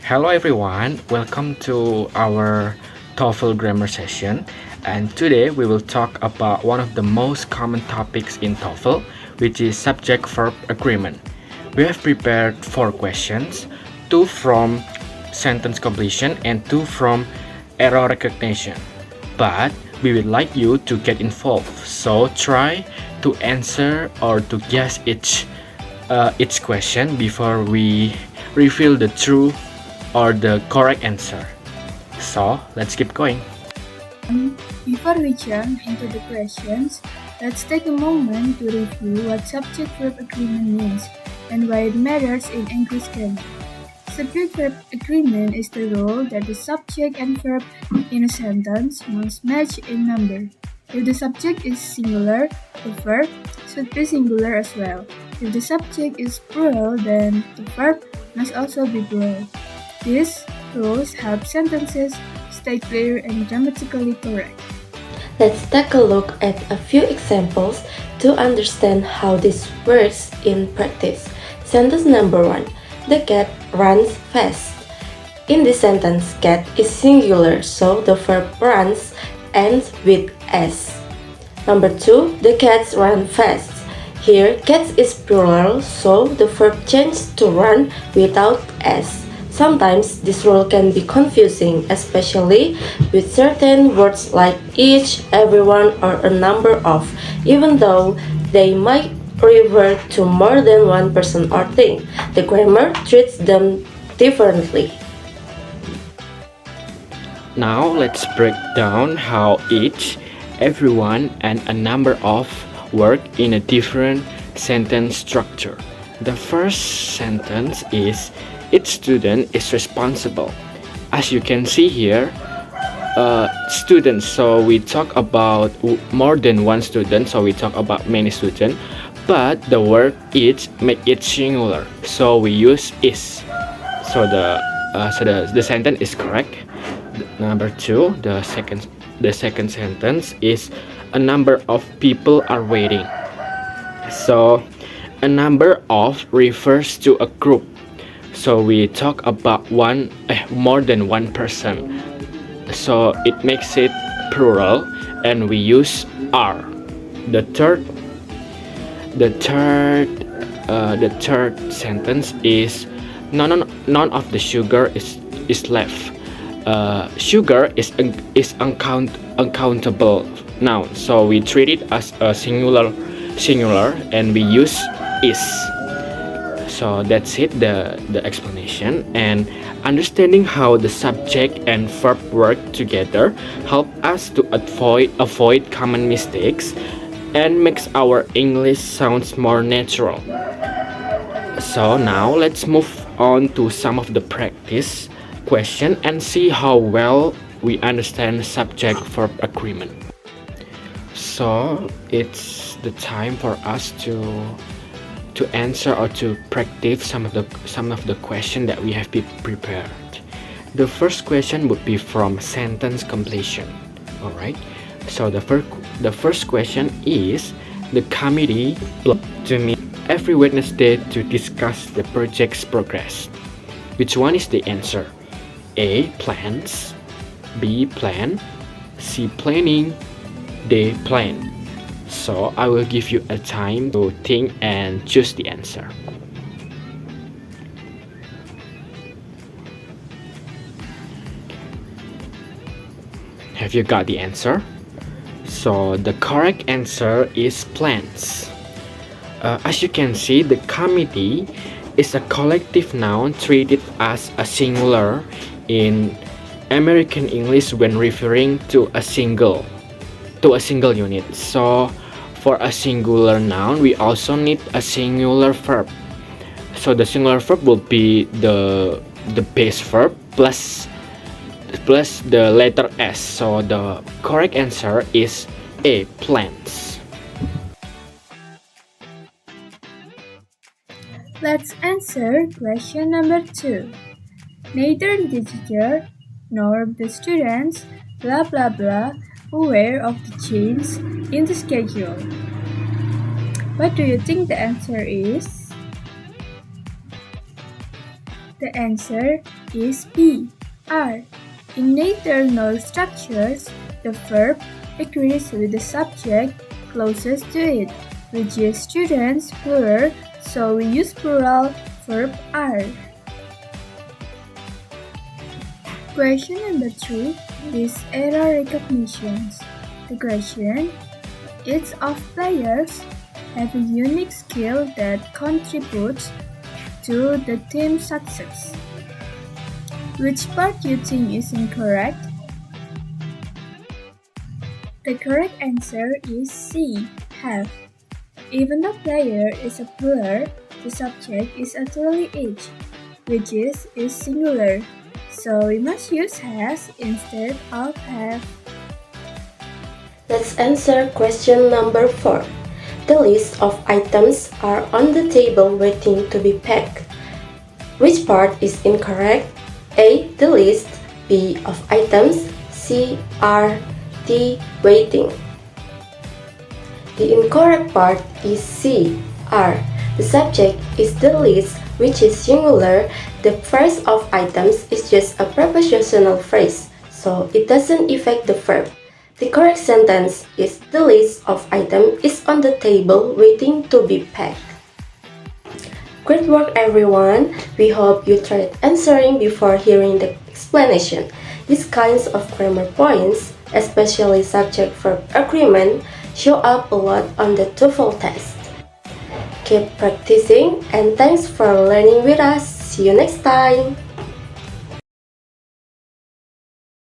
Hello everyone, welcome to our TOEFL grammar session. And today we will talk about one of the most common topics in TOEFL, which is subject-verb agreement. We have prepared 4 questions, 2 from sentence completion and 2 from error recognition. But we would like you to get involved, so try to answer or to guess each question before we reveal the true or the correct answer. So let's keep going. Before we jump into the questions, let's take a moment to review what subject-verb agreement means and why it matters in English grammar. Subject-verb agreement is the rule that the subject and verb in a sentence must match in number. If the subject is singular, the verb should be singular as well. If the subject is plural, then the verb must also be plural. These rules help sentences stay clear and grammatically correct. Let's take a look at a few examples to understand how this works in practice. Sentence number 1. The cat runs fast. In this sentence, cat is singular, so the verb runs ends with S. Number 2. The cats run fast. Here, cats is plural, so the verb changes to run without S. Sometimes this rule can be confusing, especially with certain words like each, everyone, or a number of, even though they might refer to more than one person or thing. The grammar treats them differently. Now let's break down how each, everyone, and a number of work in a different sentence structure. The first sentence is each student is responsible. As you can see here, students, so we talk about more than one student, so we talk about many students, but the word each make it singular, so we use is. So the sentence is correct. Number 2, the second sentence is a number of people are waiting. So a number of refers to a group. So we talk about more than one person. So it makes it plural, and we use are. The third sentence is none of the sugar is left. Sugar is uncountable noun, so we treat it as a singular, and we use is. So that's it, the explanation. And understanding how the subject and verb work together help us to avoid common mistakes and makes our English sounds more natural. So now let's move on to some of the practice question and see how well we understand subject-verb agreement. So it's the time for us to answer or to practice some of the question that we have prepared. The first question would be from sentence completion. All right. So the first question is the committee to meet every Wednesday to discuss the project's progress. Which one is the answer? A. Plans. B. Plan. C. Planning. D. Plan. So I will give you a time to think and choose the answer. Have you got the answer? So the correct answer is plans. As you can see, the committee is a collective noun treated as a singular in American English when referring to a single unit. So for a singular noun, we also need a singular verb. So the singular verb will be the base verb plus the letter S. So the correct answer is A. Plans. Let's answer question number 2. Neither the teacher nor the students blah blah blah aware of the change in the schedule. What do you think the answer is? The answer is B. R. In neither nor structures, the verb agrees with the subject closest to it, which is students, plural, so we use plural verb are. Question number 3 is error recognitions. The question: each of players have a unique skill that contributes to the team's success. Which part do you think is incorrect? The correct answer is C. Have. Even though player is a plural, the subject is actually each, which is singular. So we must use has instead of have. Let's answer question number 4. The list of items are on the table waiting to be packed. Which part is incorrect? A. The list. B. Of items. C. Are. D. Waiting. The incorrect part is C. Are. The subject is the list, which is singular. The phrase of items is just a prepositional phrase, so it doesn't affect the verb. The correct sentence is the list of items is on the table waiting to be packed. Great work everyone! We hope you tried answering before hearing the explanation. These kinds of grammar points, especially subject-verb agreement, show up a lot on the TOEFL test. Keep practicing and thanks for learning with us. See you next time!